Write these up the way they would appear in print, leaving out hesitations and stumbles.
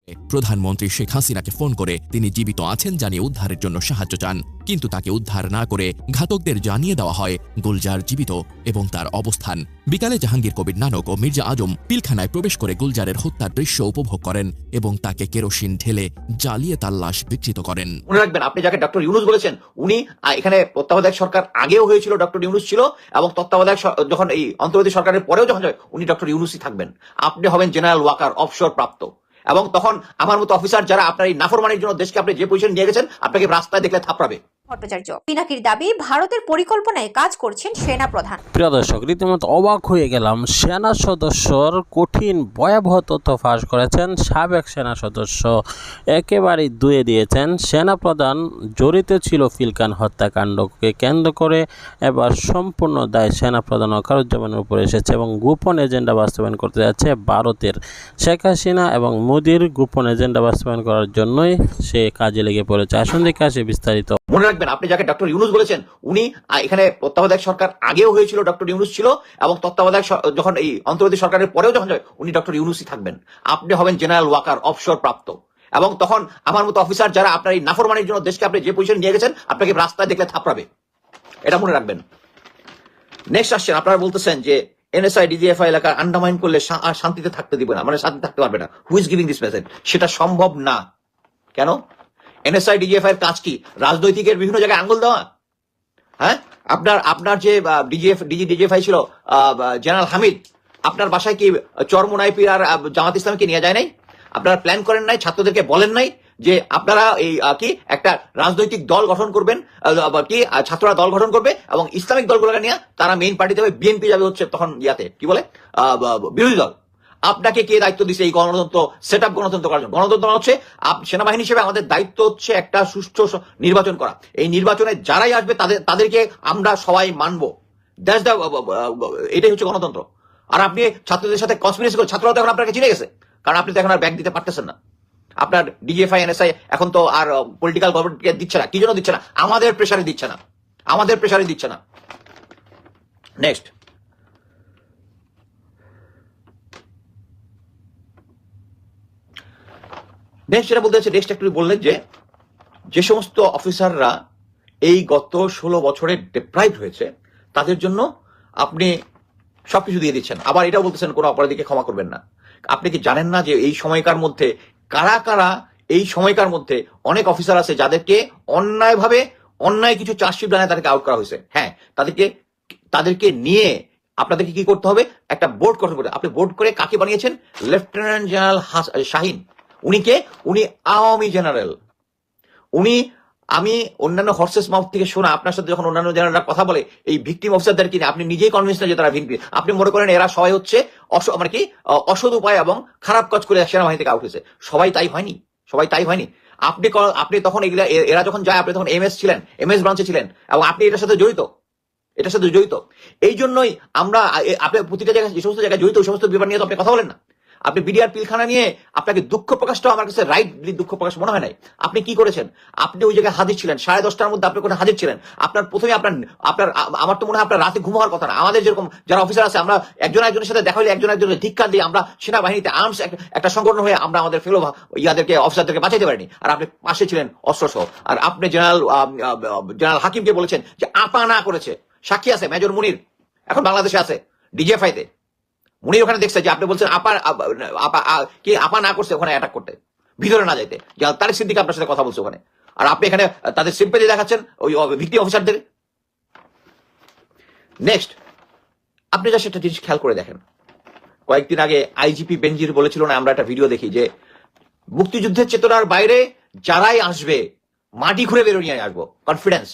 প্রধানমন্ত্রী শেখ হাসিনাকে ফোন করে তিনি জীবিত আছেন জানিয়ে উদ্ধারের জন্য সাহায্য চান, কিন্তু তাকে উদ্ধার না করে ঘাতকদের জানিয়ে দেওয়া হয় গুলজার জীবিত এবং তার অবস্থান। বিকালে জাহাঙ্গীর কবির নানক ও মির্জা আজম পিলখানায় প্রবেশ করে গুলজারের হত্যার দৃশ্য উপভোগ করেন এবং তাকে কেরোসিন ঢেলে জ্বালিয়ে তার লাশ বিকৃত করেন। মনে রাখবেন, আপনি যাকে ডক্টর ইউনূস বলেছেন, উনি এখানে তত্ত্বাবধায়ক সরকার আগেও হয়েছিল, ডক্টর ইউনূস ছিল, এবং তত্ত্বাবধায়ক যখন এই অন্তর্বর্তী সরকারের পরেও যখন যায় উনি ডক্টর ইউনূসই থাকবেন। আপনি হবেন জেনারেল ওয়াকার, অবসর প্রাপ্ত, এবং তখন আমার মতো অফিসার যারা আপনার এই নাফরমানির জন্য দেশকে আপনি যে পজিশন নিয়ে গেছেন, আপনাকে রাস্তায় দেখলে থাপড়াবে। ভট্টাচার্য পিনাকির দাবি ভারতের পরিকল্পনায় কাজ করছেন সেনা প্রধান। প্রিয় দর্শক, রীতিমতো অবাক হয়ে গেলাম। সেনা সদস্যর কঠিন ভয়াবহ তথ্য ফাঁস করেছেন সাবেক সেনা সদস্য, একেবারেই ধুয়ে দিয়েছেন। সেনা প্রধান জড়িত ছিল পিলখান হত্যাকাণ্ডকে কেন্দ্র করে। এবার সম্পূর্ণ দায় সেনা প্রধান ওয়াকারুজ্জামানের উপর এসেছে এবং গোপন এজেন্ডা বাস্তবায়ন করতে যাচ্ছে ভারতের। শেখ হাসিনা এবং মোদির গোপন এজেন্ডা বাস্তবায়ন করার জন্যই সে কাজে লেগে পড়েছে। আসুন দেখে আসে বিস্তারিত। মনে রাখবেন, আপনি যাকে ডক্টর ইউনূস বলেছেন, উনি এখানে তত্ত্বাবধায়ক সরকার আগেও হয়েছিল, ডক্টর ইউনূস ছিল, এবং তত্ত্বাবধায়ক যখন এই অন্তর্বর্তী সরকারের পরেও যখন যায় উনি ডক্টর ইউনূসই থাকবেন। আপনি হবেন জেনারেল ওয়াকার, অবসর প্রাপ্ত, এবং তখন আমার মতো অফিসার যারা আপনার এই নাফরমানির জন্য দেশকে আপনি যে পজিশন নিয়ে গেছেন, আপনাকে রাস্তায় দেখলে থাপড়াবে। এটা মনে রাখবেন। নেক্সট আসছেন, আপনারা বলতেছেন যে এনএসআই ডিজিএফআই এলাকা আন্ডারমাইন করলে শান্তিতে থাকতে দিবে না, মানে শান্তি থাকতে পারবে না। Who is giving this message? সেটা সম্ভব না। কেন? এনএসআই ডিজিএফআই এর কাজ কি? রাজনৈতিকের বিভিন্ন জায়গায় আঙ্গুল দেওয়া? হ্যাঁ, আপনার যে ডিজিএফআই ছিল জেনারেল হামিদ, আপনার বাসায় কি চরমোনাইপি আর জামাত ইসলামকে নিয়ে যায় নাই? আপনারা প্ল্যান করেন নাই? ছাত্রদেরকে বলেন নাই যে আপনারা এই কি একটা রাজনৈতিক দল গঠন করবেন, কি ছাত্ররা দল গঠন করবে এবং ইসলামিক দলগুলোকে নিয়ে তারা মেইন পার্টি যাবে, বিএনপি যাবে হচ্ছে তখন ইয়াতে কি বলে বিরোধী দল। আপনাকে কে দায়িত্ব দিচ্ছে এই গণতন্ত্র সেট আপ গণতন্ত্র করার জন্য? গণতন্ত্র হচ্ছে সেনাবাহিনী হিসেবে আমাদের দায়িত্ব হচ্ছে একটা সুষ্ঠু নির্বাচন করা। এই নির্বাচনে যারাই আসবে তাদেরকে আমরা সবাই মানবো। এটাই হচ্ছে গণতন্ত্র। আর আপনি ছাত্রদের সাথে কনস্পিরেসি করে, ছাত্ররা তো এখন আপনাকে চিনে গেছে, কারণ আপনি তো এখন আর ব্যাংক দিতে পারতেছেন না। আপনার ডিজিএফআই এনএসআই এখন তো আর পলিটিক্যাল গভর্নমেন্টকে দিচ্ছে না। কি জন্য দিচ্ছে না? আমাদের প্রেসারে দিচ্ছে না, আমাদের প্রেসারে দিচ্ছে না। নেক্সট, যেটা বলতে চাচ্ছি, নেক্সট একটু বললেন যে সমস্ত অফিসাররা এই গত 16 বছরে ডিপ্রাইভড হয়েছে তাদের জন্য আপনি সবকিছু দিয়ে দিচ্ছেন, আবার এটাও বলতেছেন কোনো অপরাধীকে ক্ষমা করবেন না। আপনি কি জানেন না যে এই সময়কার মধ্যে কারা কারা, এই সময়কার মধ্যে অনেক অফিসার আছে যাদেরকে অন্যায়ভাবে অন্যায় কিছু চার্জশিট বানায় তাদেরকে আউট করা হয়েছে। হ্যাঁ, তাদেরকে নিয়ে আপনাদেরকে কি করতে হবে? একটা বোর্ড গঠন করতে। আপনি বোর্ড করে কাকে বানিয়েছেন? Lieutenant general Shaheen. উনি আওয়ামী জেনারেল। আমি অন্যান্য হর্সেস মাউথ থেকে শোনা, আপনার সাথে যখন অন্যান্য জেনারেলরা কথা বলে এই ভিকটিম অফিসারদেরকে নিয়ে, আপনি নিজেই কনভিন্স না যে তারা ভিকটিম। আপনি মনে করেন এরা সবাই হচ্ছে মানে কি অসৎ উপায় এবং খারাপ কাজ করে সেনাবাহিনী থেকে আউট হয়েছে। সবাই তাই হয়নি। আপনি তখন এরা যখন যায়, আপনি তখন এমএস ব্রাঞ্চে ছিলেন, এবং আপনি এটার সাথে জড়িত। এই জন্যই আপনি প্রতিটা জায়গায় যে সমস্ত জায়গায় জড়িত ওই সমস্ত ব্যাপার নিয়ে তো আপনি কথা বলেন না। আপনি বিডিআর পিলখানা নিয়ে আপনাকে দুঃখ প্রকাশটাও আমার কাছে রাইটলি দুঃখ প্রকাশ মনে হয় নাই। আপনি কি করেছেন? আপনি ওই জায়গায় হাজির ছিলেন 10:30টার মধ্যে, আপনি কোথায় হাজির ছিলেন? আমার তো মনে হয় আপনার রাতে ঘুম হওয়ার কথা না। আমাদের যেরকম যারা অফিসার আছে, আমরা একজনের সাথে দেখা হলে একজনের ধিক্কার দিয়ে আমরা সেনাবাহিনীতে আর্মস একটা সংগঠন হয়ে আমরা আমাদের ফেলো অফিসারদেরকে বাঁচাইতে পারিনি। আর আপনি পাশে ছিলেন অস্ত্রসহ। আর আপনি জেনারেল হাকিমকে বলেছেন যে আপা না করেছে। সাক্ষী আছে, মেজর মুনির এখন বাংলাদেশে আছে ডিজিএফআই তে। মুনির ওখানে দেখছে যে আপনি বলছেন আপা না করছে ওখানে অ্যাটাক করতে, ভিতরে না যাইতে। তারেক সিদ্দিক আপনার সাথে কথা বলছে ওখানে, আর আপনি এখানে তাদের সিম্পেথি দেখাচ্ছেন ওই ভিকটিম অফিসারদের। নেক্সট, আপনি যা সেটা জিনিস খেয়াল করে দেখেন। কয়েকদিন আগে আইজিপি বেনজির বলেছিল না, আমরা একটা ভিডিও দেখি যে মুক্তিযুদ্ধের চেতনার বাইরে যারাই আসবে মাটি খুঁড়ে বেরো নিয়ে আসবো, কনফিডেন্স।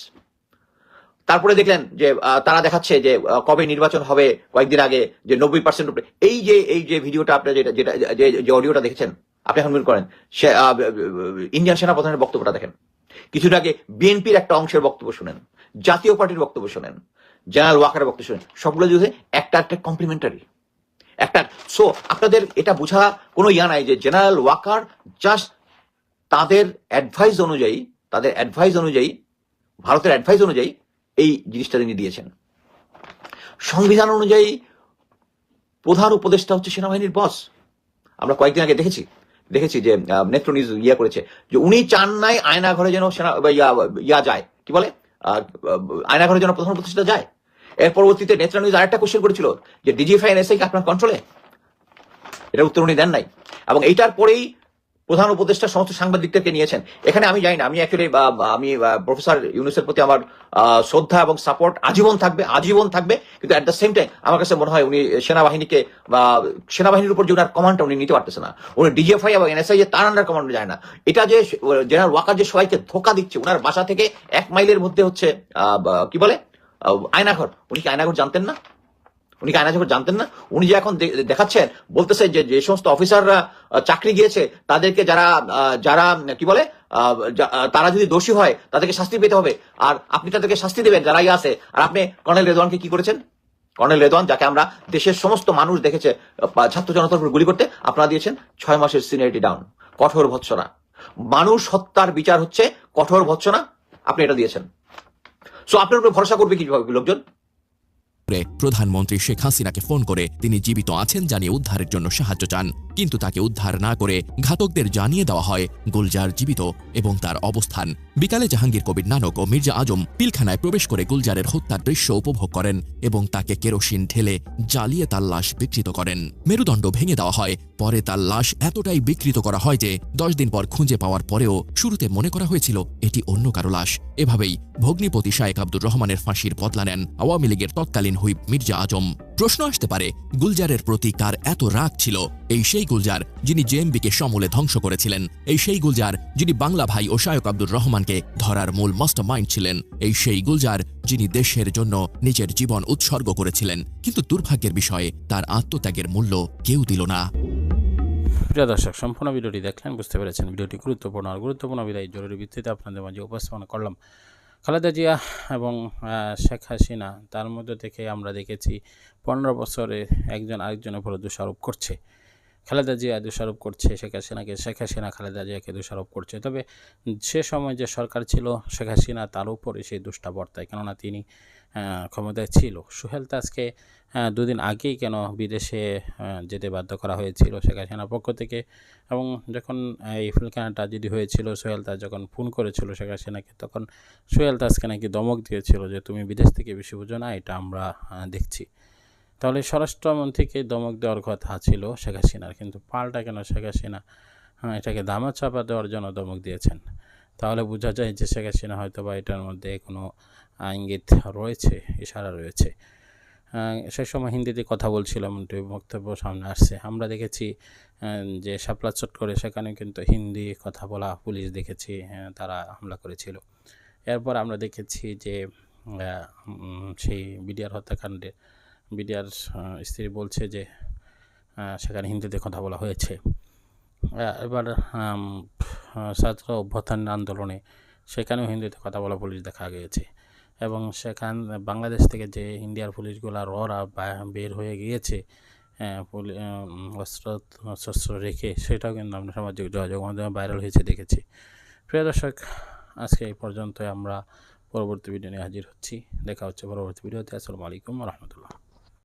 তারপরে দেখলেন যে তারা দেখাচ্ছে যে কবে নির্বাচন হবে, কয়েকদিন আগে যে 90% উপরে। এই যে ভিডিওটা আপনি যে অডিওটা দেখেছেন, আপনি এখন মনে করেন ইন্ডিয়ান সেনা প্রধানের বক্তব্যটা দেখেন। কিছুদিন আগে বিএনপির একটা অংশের বক্তব্য শুনেন, জাতীয় পার্টির বক্তব্য শুনেন, জেনারেল ওয়াকারের বক্তব্য শুনেন। সবগুলো যদি একটা কমপ্লিমেন্টারি একটা। সো আপনাদের এটা বোঝা কোনো নাই যে জেনারেল ওয়াকার জাস্ট তাদের অ্যাডভাইস অনুযায়ী ভারতের অ্যাডভাইস অনুযায়ী এই জিনিসটা তিনি দিয়েছেন। সংবিধান অনুযায়ী প্রধান উপদেষ্টা হচ্ছে সেনাবাহিনীর বস। আমরা কয়েকদিন আগে দেখেছি দেখেছি যে নেত্র নিউজ করেছে যে উনি চান নাই আয়না ঘরে যেন সেনা ইয়া যায়, কি বলে, আয়না ঘরে যেন প্রধান উপদেষ্টা যায়। এর পরবর্তীতে নেত্র নিউজ আরেকটা কোশ্চেন করেছিল যে ডিজিএফআই এনএসআই কি আপনার কন্ট্রোলে, এটার উত্তর উনি দেন নাই। এবং এইটার পরেই প্রধান উপদেষ্টা সমস্ত সাংবাদিকদেরকে নিয়েছেন। এখানে আমি জানি না, আমি অ্যাকচুয়ালি আমি প্রফেসর ইউনূসের প্রতি আমার শ্রদ্ধা এবং সাপোর্ট আজীবন থাকবে, কিন্তু অ্যাট দ্য সেম টাইম আমার কাছে মনে হয় উনি সেনাবাহিনীকে বা সেনাবাহিনীর উপর যে ওনার কমান্ডটা উনি নিতে পারতেছে না। উনি ডিজিএফআই এবং এনএসআই যে তার আন্ডার কমান্ডে যায় না। এটা যে জেনারেল ওয়াকার যে সবাইকে ধোকা দিচ্ছে, ওনার বাসা থেকে 1 মাইলের মধ্যে হচ্ছে কি বলে আয়নাঘর, উনি কি আয়নাঘর জানতেন না? উনি কি আয়নাঘর জানতেন না? উনি যে এখন দেখাচ্ছেন, বলতেছে যে সমস্ত অফিসাররা চাকরি গিয়েছে তাদেরকে যারা কি বলে তারা যদি দোষী হয় তাদেরকে শাস্তি পেতে হবে, আর আপনি তাদেরকে শাস্তি দেবেন যারা আছে। আর আপনি কর্নেল রেদওয়ানকে কি করেছেন? কর্নেল রেদওয়ান, যাকে আমরা দেশের সমস্ত মানুষ দেখেছে ছাত্র জনতার উপর গুলি করতে, আপনারা দিয়েছেন 6 মাসের সিনিয়রিটি ডাউন, কঠোর ভৎসনা। মানুষ হত্যার বিচার হচ্ছে কঠোর ভৎসনা, আপনি এটা দিয়েছেন। সো আপনার উপরে ভরসা করবে কিভাবে লোকজন? প্রধানমন্ত্রী শেখ হাসিনাকে ফোন করে তিনি জীবিত আছেন জানিয়ে উদ্ধারের জন্য সাহায্য চান, কিন্তু তাকে উদ্ধার না করে ঘাতকদের জানিয়ে দেওয়া হয় গুলজার জীবিত এবং তার অবস্থান। বিকালে জাহাঙ্গীর কবির নানক ও মির্জা আজম পিলখানায় প্রবেশ করে গুলজারের হত্যার দৃশ্য উপভোগ করেন এবং তাকে কেরোসিন ঢেলে জ্বালিয়ে তার লাশ বিকৃত করেন। মেরুদণ্ড ভেঙে দেওয়া হয়। পরে তার লাশ এতটাই বিকৃত করা হয় যে 10 দিন পর খুঁজে পাওয়ার পরেও শুরুতে মনে করা হয়েছিল এটি অন্য কারো লাশ। এভাবেই ভগ্নিপতি শায়েখ আব্দুর রহমানের ফাঁসির বদলা নেন আওয়ামী লীগের তৎকালীন হুইপ মির্জা আজম। প্রশ্ন আসতে পারে, গুলজারের প্রতি কার এত রাগ ছিল? এই সেই গুলজার যিনি জেএমবিকে সমূলে ধ্বংস করেছিলেন। এই সেই গুলজার যিনি বাংলা ভাই ও শায়েখ আব্দুর রহমানকে ধরার মূল মাস্টারমাইন্ড ছিলেন। এই সেই গুলজার যিনি দেশের জন্য নিজের জীবন উৎসর্গ করেছিলেন, কিন্তু দুর্ভাগ্যের বিষয়ে তার আত্মত্যাগের মূল্য কেউ দিল না। প্রিয় দর্শক, সম্পূর্ণ ভিডিওটি দেখলেন, বুঝতে পেরেছেন ভিডিওটি গুরুত্বপূর্ণ। আর গুরুত্বপূর্ণ বিদায় জরুরি ভিত্তিতে আপনাদের মাঝে উপস্থাপনা করলাম। খালেদা জিয়া এবং শেখ হাসিনা, তার মধ্যে থেকে আমরা দেখেছি 15 বছরে একজন আরেকজনের উপরে দোষারোপ করছে। খালেদা জিয়া দোষারোপ করছে শেখ হাসিনাকে, শেখ হাসিনা খালেদা জিয়াকে দোষারোপ করছে। তবে সে সময় যে সরকার ছিল শেখ হাসিনা, তার উপরে সেই দোষটা বর্তায়, কেননা তিনি ক্ষমতায় ছিল। সোহেল তাজকে 2 দিন আগেই কেন বিদেশে যেতে বাধ্য করা হয়েছিল শেখ হাসিনার পক্ষ থেকে। এবং যখন এই পিলখানাটা যদি হয়েছিল, সোহেল তাজ যখন ফোন করেছিল শেখ হাসিনাকে, তখন সোহেল তাজকে নাকি ধমক দিয়েছিল যে তুমি বিদেশ থেকে বেশি বুঝো না, এটা আমরা দেখছি। তাহলে স্বরাষ্ট্রমন্ত্রীকে ধমক দেওয়ার কথা ছিল শেখ হাসিনার, কিন্তু পাল্টা কেন শেখ হাসিনা এটাকে দামা চাপা দেওয়ার জন্য ধমক দিয়েছেন। তাহলে বোঝা যায় যে শেখ হাসিনা হয়তো বা এটার মধ্যে কোনো ইঙ্গিত রয়েছে, ইশারা রয়েছে। সেই সময় হিন্দিতে কথা বলছিলাম, বক্তব্য সামনে আসছে। আমরা দেখেছি যে শাপলা চট করে সেখানে কিন্তু হিন্দি কথা বলা পুলিশ দেখেছি, তারা হামলা করেছিল। এরপর আমরা দেখেছি যে সেই বিডিআর হত্যাকাণ্ডে বিডিআর স্ত্রী বলছে যে সেখানে হিন্দিতে কথা বলা হয়েছে। এবার ছাত্র অভ্যুত্থান আন্দোলনে সেখানেও হিন্দিতে কথা বলা পুলিশ দেখা গিয়েছে। এবং বাংলাদেশ থেকে যে ইন্ডিয়ার পুলিশগুলো ররা বের হয়ে গিয়েছে অস্ত্র রেখে, সেটাও কিন্তু আমরা সামাজিক যোগাযোগ মাধ্যমে ভাইরাল হয়েছে দেখেছি। প্রিয় দর্শক, আজকে এই পর্যন্তই। আমরা পরবর্তী ভিডিও নিয়ে হাজির হচ্ছি। দেখা হচ্ছে পরবর্তী ভিডিওতে। আসসালামু আলাইকুম ওয়া রাহমাতুল্লাহ।